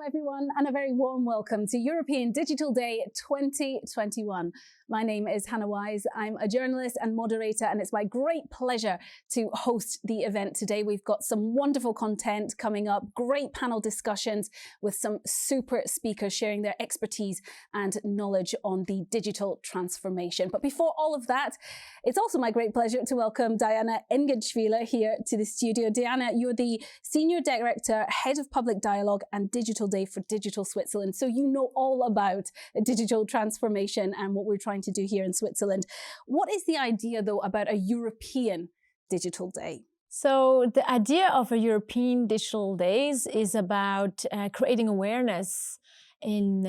everyone, and a very warm welcome to European Digital Day 2021. My name is Hannah Wise. I'm a journalist and moderator, and it's my great pleasure to host the event today. We've got some wonderful content coming up, great panel discussions with some super speakers sharing their expertise and knowledge on the digital transformation. But before all of that, it's also my great pleasure to welcome Diana Engetschwiler here to the studio. Diana, you're the Senior Director, Head of Public Dialogue and Digital Day for Digital Switzerland. So you know all about digital transformation and what we're trying to do here in Switzerland. What is the idea, though, about a European Digital Day? So the idea of a European Digital Days is about creating awareness in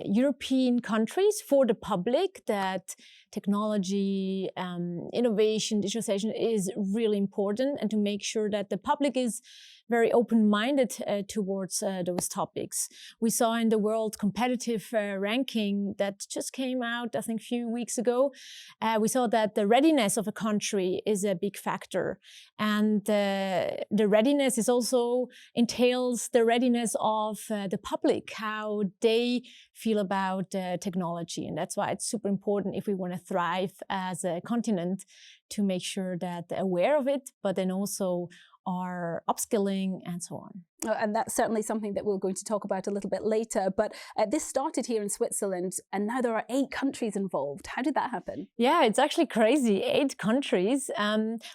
European countries for the public that technology, innovation, digitalization is really important, and to make sure that the public is very open-minded towards those topics. We saw in the World Competitive Ranking that just came out, I think, a few weeks ago, we saw that the readiness of a country is a big factor. And the readiness is also entails the readiness of the public, how they feel about technology. And that's why it's super important if we want to thrive as a continent to make sure that they're aware of it, but then also are upskilling and so on. And that's certainly something that we're going to talk about a little bit later. But this started here in Switzerland, and now there are 8 countries involved. How did that happen? Yeah, it's actually crazy. 8 countries.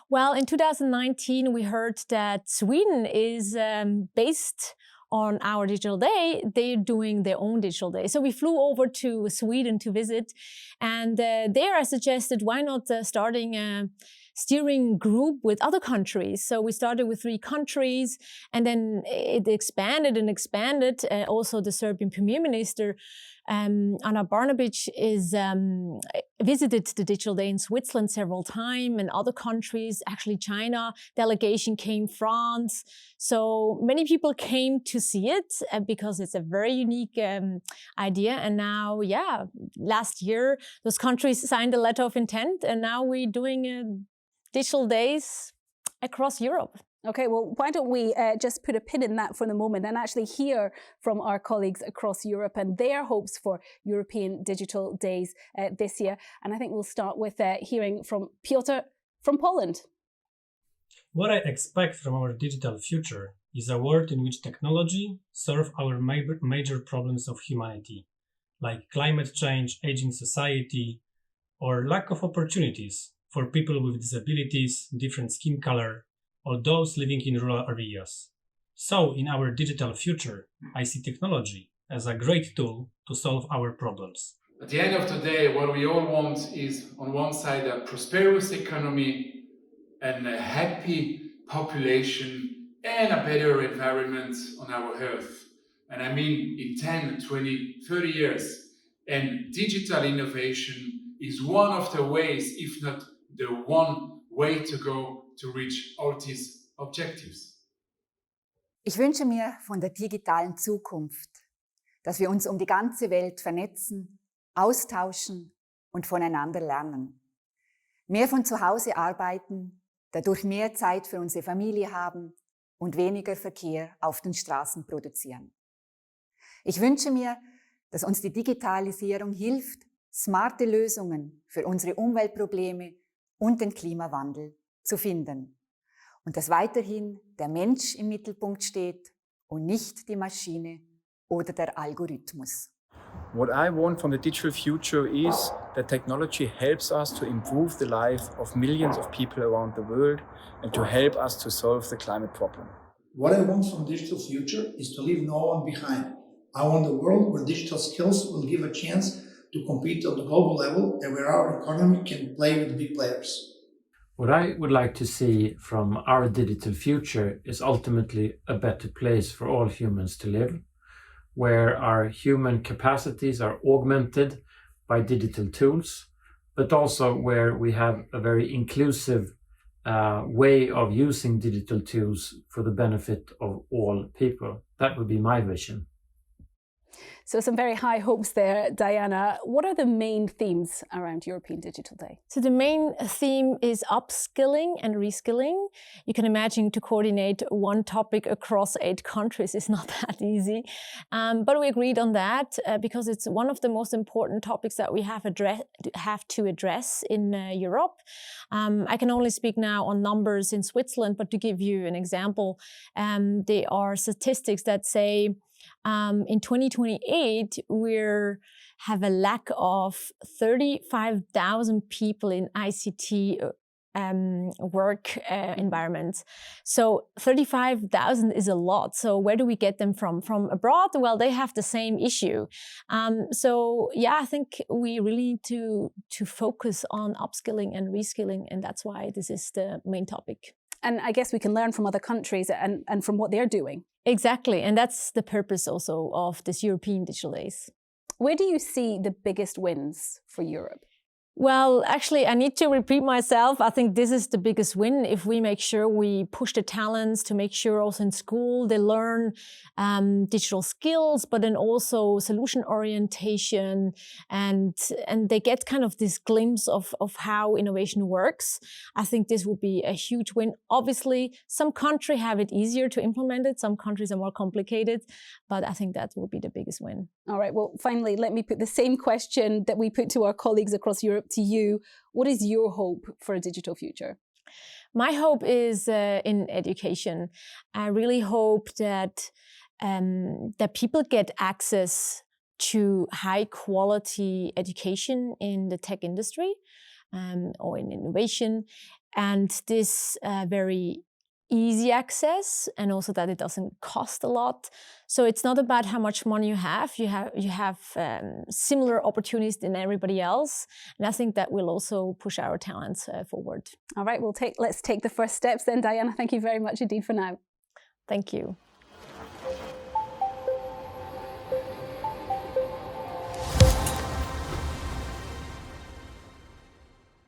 Well, in 2019, we heard that Sweden is based on our digital day. They're doing their own digital day. So we flew over to Sweden to visit. And there I suggested, why not starting a steering group with other countries. So we started with 3 countries, and then it expanded and expanded. Also the Serbian Premier Minister, Ana Brnabić, is visited the Digital Day in Switzerland several times, and other countries, actually China delegation came, France. So many people came to see it because it's a very unique idea. And now, yeah, last year, those countries signed a letter of intent, and now we're doing Digital Days across Europe. Okay, well, why don't we just put a pin in that for the moment and actually hear from our colleagues across Europe and their hopes for European Digital Days this year. And I think we'll start with hearing from Piotr from Poland. What I expect from our digital future is a world in which technology solves our major problems of humanity, like climate change, aging society, or lack of opportunities for people with disabilities, different skin color, or those living in rural areas. So, in our digital future, I see technology as a great tool to solve our problems. At the end of the day, what we all want is, on one side, a prosperous economy and a happy population and a better environment on our earth. And I mean in 10, 20, 30 years. And digital innovation is one of the ways, if not the one way to go to reach all these objectives. Ich wünsche mir von der digitalen Zukunft, dass wir uns um die ganze Welt vernetzen, austauschen und voneinander lernen. Mehr von zu Hause arbeiten, dadurch mehr Zeit für unsere Familie haben und weniger Verkehr auf den Straßen produzieren. Ich wünsche mir, dass uns die Digitalisierung hilft, smarte Lösungen für unsere Umweltprobleme und den Klimawandel zu finden. Und dass weiterhin der Mensch im Mittelpunkt steht und nicht die Maschine oder der Algorithmus. What I want from the digital future is that technology helps us to improve the life of millions of people around the world and to help us to solve the climate problem. What I want from digital future is to leave no one behind. I want a world where digital skills will give a chance to compete on the global level and where our economy can play with big players. What I would like to see from our digital future is ultimately a better place for all humans to live, where our human capacities are augmented by digital tools, but also where we have a very inclusive way of using digital tools for the benefit of all people. That would be my vision. So some very high hopes there, Diana. What are the main themes around European Digital Day? So the main theme is upskilling and reskilling. You can imagine to coordinate one topic across 8 countries is not that easy. But we agreed on that because it's one of the most important topics that we have to address in Europe. I can only speak now on numbers in Switzerland, but to give you an example, there are statistics that say in 2028, we have a lack of 35,000 people in ICT work environments. So 35,000 is a lot. So where do we get them from? From abroad? Well, they have the same issue. So yeah, I think we really need to focus on upskilling and reskilling, and that's why this is the main topic. And I guess we can learn from other countries and from what they're doing. Exactly, and that's the purpose also of this European Digital Days. Where do you see the biggest wins for Europe? Well, actually, I need to repeat myself. I think this is the biggest win if we make sure we push the talents to make sure also in school they learn digital skills, but then also solution orientation, and they get kind of this glimpse of how innovation works. I think this will be a huge win. Obviously, some countries have it easier to implement it. Some countries are more complicated, but I think that will be the biggest win. All right, well, finally, let me put the same question that we put to our colleagues across Europe to you. What is your hope for a digital future? My hope is in education. I really hope that that people get access to high quality education in the tech industry or in innovation, and this very easy access, and also that it doesn't cost a lot. So it's not about how much money you have. You have similar opportunities than everybody else, and I think that will also push our talents forward. All right, let's take the first steps then. Diana, thank you very much indeed for now. Thank you.